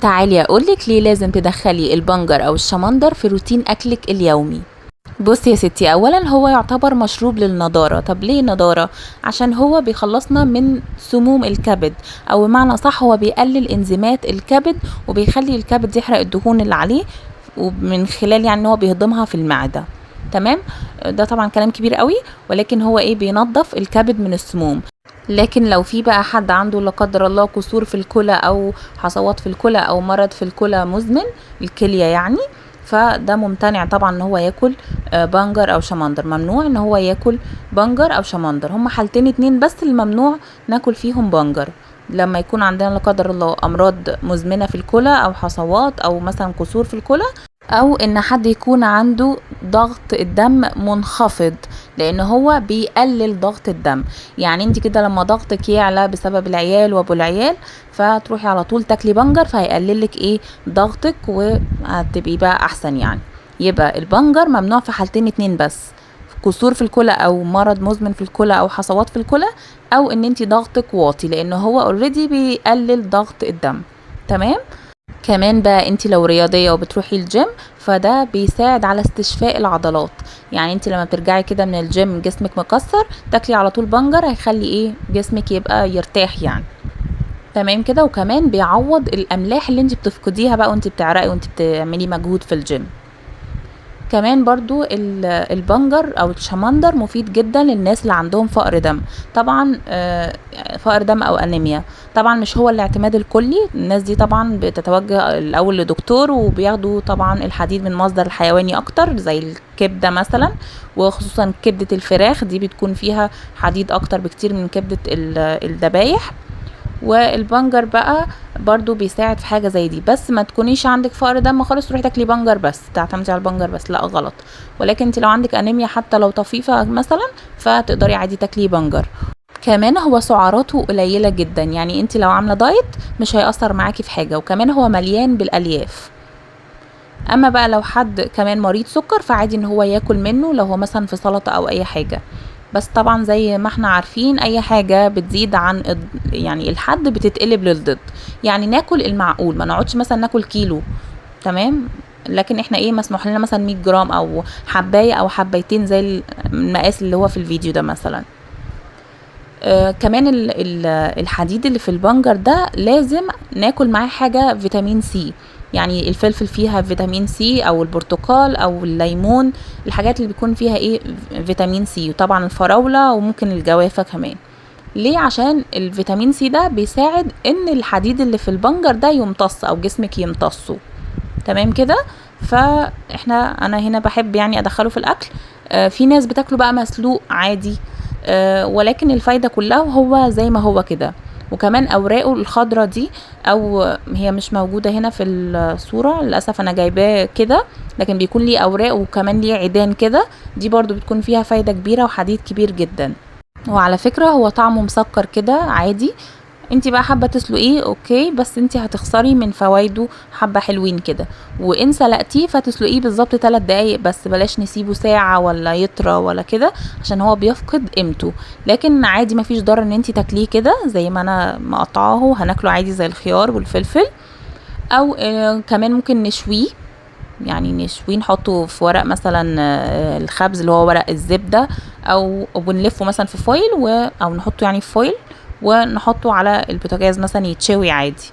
تعالي اقولك ليه لازم تدخلي البنجر او الشمندر في روتين اكلك اليومي. بصي يا ستي، اولا هو يعتبر مشروب للنضاره. طب ليه نضاره؟ عشان هو بيخلصنا من سموم الكبد، او بمعنى صح هو بيقلل انزيمات الكبد وبيخلي الكبد يحرق الدهون اللي عليه، ومن خلال يعني ان هو بيهضمها في المعده. تمام. ده طبعا كلام كبير قوي، ولكن هو ايه، بينظف الكبد من السموم. لكن لو في بقى حد عنده لا قدر الله كسور في الكلى او حصوات في الكلى او مرض في الكلى مزمن، الكليه يعني، فده ممتنع طبعا ان هو ياكل بنجر او شمندر. ممنوع ان هو ياكل بنجر او شمندر. هما حالتين اتنين بس اللي ممنوع ناكل فيهم بنجر: لما يكون عندنا لا قدر الله امراض مزمنه في الكلى او حصوات او مثلا كسور في الكلى، او ان حد يكون عنده ضغط الدم منخفض، لان هو بيقلل ضغط الدم. يعني انت كده لما ضغطك يعلى بسبب العيال وابو العيال، فتروحي على طول تاكلي بنجر، فهيقللك ايه، ضغطك، وهتبقي بقى احسن يعني. يبقى البنجر ممنوع في حالتين اتنين بس: كسور في الكلى او مرض مزمن في الكلى او حصوات في الكلى، او ان انت ضغطك واطي، لان هو اوريدي بيقلل ضغط الدم. تمام. كمان بقى انت لو رياضية وبتروحي الجيم، فده بيساعد على استشفاء العضلات. يعني انت لما بترجعي كده من الجيم جسمك مكسر، تاكلي على طول بنجر، هيخلي ايه، جسمك يبقى يرتاح يعني. تمام كده. وكمان بيعوض الاملاح اللي انت بتفقديها بقى وانت بتعرقي وانت بتعملي مجهود في الجيم. كمان برضو البنجر او الشمندر مفيد جدا للناس اللي عندهم فقر دم. طبعا فقر دم او انيميا. طبعا مش هو الاعتماد الكلي. الناس دي طبعا بتتوجه الاول لدكتور، وبياخدوا طبعا الحديد من مصدر الحيواني اكتر زي الكبدة مثلا، وخصوصا كبدة الفراخ دي بتكون فيها حديد اكتر بكتير من كبدة الذبايح. والبنجر بقى برضو بيساعد في حاجة زي دي. بس ما تكونيش عندك فقر دم خالص تروحي تاكلي بنجر بس، تعتمدي على البنجر بس، لا غلط. ولكن انت لو عندك انيميا حتى لو طفيفة مثلا، فتقدري عادي تاكلي بنجر. كمان هو سعراته قليلة جدا، يعني انت لو عاملة دايت مش هيأثر معاكي في حاجة. وكمان هو مليان بالألياف. اما بقى لو حد كمان مريض سكر، فعادي ان هو ياكل منه لو هو مثلا في سلطة او اي حاجة. بس طبعا زي ما احنا عارفين، اي حاجة بتزيد عن يعني الحد بتتقلب للضد. يعني ناكل المعقول، ما نقعدش مثلا ناكل كيلو. تمام. لكن احنا ايه، مسموح لنا مثلا 100 جرام او حباية او حبايتين زي المقاس اللي هو في الفيديو ده مثلا. كمان الحديد اللي في البنجر ده لازم ناكل معاه حاجة فيتامين سي. يعني الفلفل فيها فيتامين سي، او البرتقال او الليمون، الحاجات اللي بيكون فيها ايه، فيتامين سي. وطبعا الفراولة وممكن الجوافة كمان. ليه؟ عشان الفيتامين سي ده بيساعد ان الحديد اللي في البنجر ده يمتص، او جسمك يمتصه. تمام كده. انا هنا بحب يعني ادخله في الاكل. في ناس بتاكله بقى مسلوق عادي، ولكن الفايدة كلها هو زي ما هو كده. وكمان اوراقه الخضرة دي، او هي مش موجودة هنا في الصورة للأسف، انا جايباه كده، لكن بيكون ليه اوراق وكمان ليه عيدان كده. دي برضو بتكون فيها فايدة كبيرة وحديد كبير جدا. وعلى فكرة هو طعمه مسكر كده عادي. انتي بقى حابة تسلقيه اوكي، بس انتي هتخسري من فوائده حبة حلوين كده. وان سلقتيه فتسلقيه بالظبط 3 دقايق بس، بلاش نسيبه ساعة ولا يطرى ولا كده، عشان هو بيفقد قيمته. لكن عادي مفيش ضرر ان انتي تاكليه كده زي ما انا مقطعاه، هناكله عادي زي الخيار والفلفل. او كمان ممكن نشويه. يعني نشويه، نحطه في ورق مثلا الخبز اللي هو ورق الزبدة، او بنلفه مثلا في فويل او نحطه يعني في فويل، ونحطه على البوتاجاز مثلا يتشوي عادي.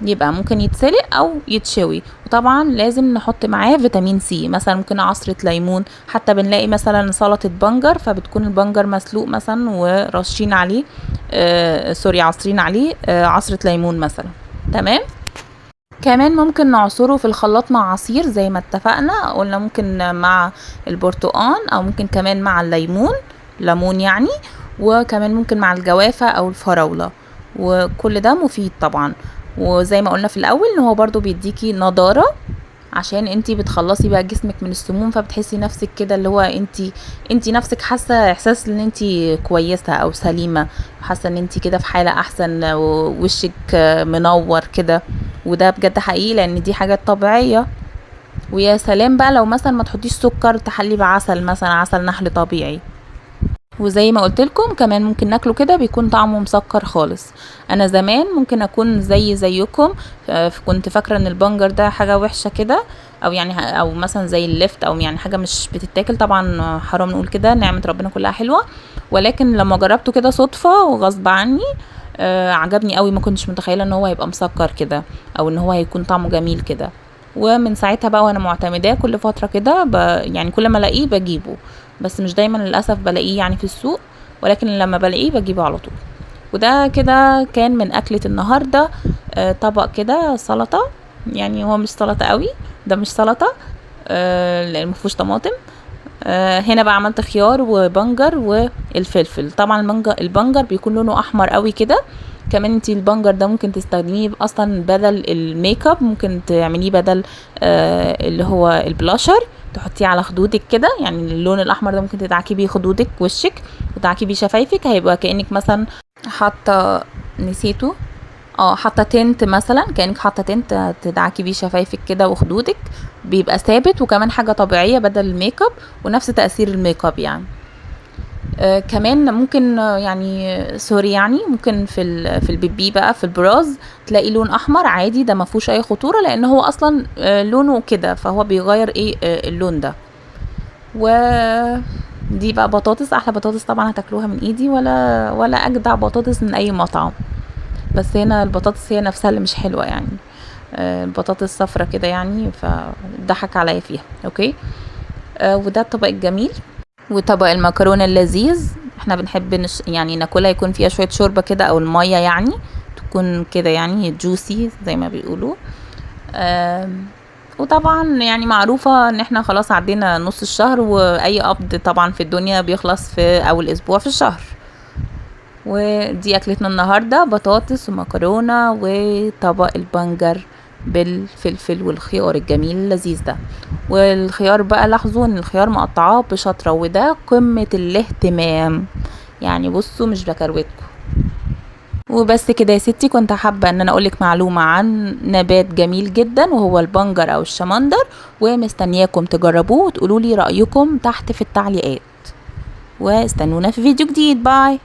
يبقى ممكن يتسلق او يتشوي. وطبعا لازم نحط معاه فيتامين سي، مثلا ممكن عصرة ليمون. حتى بنلاقي مثلا سلطة بنجر، فبتكون البنجر مسلوق مثلا ورشين عليه سوري، عصرين عليه عصرة ليمون مثلا. تمام. كمان ممكن نعصره في الخلاط مع عصير زي ما اتفقنا، قلنا ممكن مع البرتقان، او ممكن كمان مع الليمون، ليمون يعني. وكمان ممكن مع الجوافة او الفراولة. وكل ده مفيد طبعا. وزي ما قلنا في الاول ان هو برضو بيديكي نضارة، عشان انتي بتخلصي بقى جسمك من السموم، فبتحسي نفسك كده اللي هو انتي نفسك حاسه احساس ان انتي كويسه او سليمه، حاسه ان انتي كده في حاله احسن، ووشك منور كده. وده بجد حقيقي، لان دي حاجات طبيعيه. ويا سلام بقى لو مثلا ما تحطيش سكر، تحلي بعسل مثلا، عسل نحل طبيعي. وزي ما قلت لكم كمان ممكن ناكله كده بيكون طعمه مسكر خالص. انا زمان ممكن اكون زيكم كنت فاكره ان البنجر ده حاجه وحشه كده، او يعني او مثلا زي اللفت، او يعني حاجه مش بتتاكل. طبعا حرام نقول كده، نعمه ربنا كلها حلوه. ولكن لما جربته كده صدفه وغصب عني عجبني قوي. ما كنتش متخيله ان هو هيبقى مسكر كده، او ان هو هيكون طعمه جميل كده. ومن ساعتها بقى وانا معتمداه كل فتره كده يعني كل ما الاقيه بجيبه، بس مش دايما للاسف بلاقيه يعني في السوق، ولكن لما بلاقيه بجيبه على طول. وده كده كان من اكلة النهاردة. طبق كده سلطة، يعني هو مش سلطة قوي، ده مش سلطة لان مفيهوش طماطم. هنا بقى عملت خيار وبنجر والفلفل. طبعا البنجر بيكون لونه احمر قوي كده. كمان انتي البنجر ده ممكن تستخدميه اصلا بدل الميك اب، ممكن تعمليه بدل اللي هو البلاشر، تحطيه على خدودك كده. يعني اللون الاحمر ده ممكن تدعكي بيه خدودك وشك وتدعكي بيه شفايفك، هيبقى كأنك مثلا حاطه نسيته حاطه تنت مثلا، كأنك حاطه تنت تدعكي بيه شفايفك كده وخدودك، بيبقى ثابت وكمان حاجه طبيعيه بدل الميك اب ونفس تأثير الميك اب يعني. كمان ممكن يعني سوري، يعني ممكن في البيبي بقى في البراز تلاقي لون احمر عادي، ده ما فيهوش اي خطوره لان هو اصلا لونه كده، فهو بيغير ايه اللون ده. ودي بقى بطاطس، احلى بطاطس طبعا هتاكلوها من ايدي، ولا اجدع بطاطس من اي مطعم. بس هنا البطاطس هي نفسها اللي مش حلوه يعني، البطاطس صفرة كده يعني، فضحك عليا فيها. اوكي. وده الطبق الجميل. وطبق المكرونه اللذيذ، احنا بنحب يعني ناكلها يكون فيها شويه شوربه كده، او الميه يعني تكون كده يعني جوسي زي ما بيقولوا. وطبعا يعني معروفة ان احنا خلاص عدينا نص الشهر، واي قبض طبعا في الدنيا بيخلص في اول اسبوع في الشهر. ودي اكلتنا النهاردة، بطاطس ومكرونة وطبق البنجر بالفلفل والخيار الجميل اللذيذ ده. والخيار بقى لاحظوا ان الخيار مقطعاه بشطرة، وده قمة الاهتمام يعني، بصوا مش بكروتكم. وبس كده يا ستي، كنت حابة ان انا اقولك معلومة عن نبات جميل جدا وهو البنجر او الشمندر، ومستنياكم تجربوه وتقولولي رأيكم تحت في التعليقات. واستنونا في فيديو جديد. باي.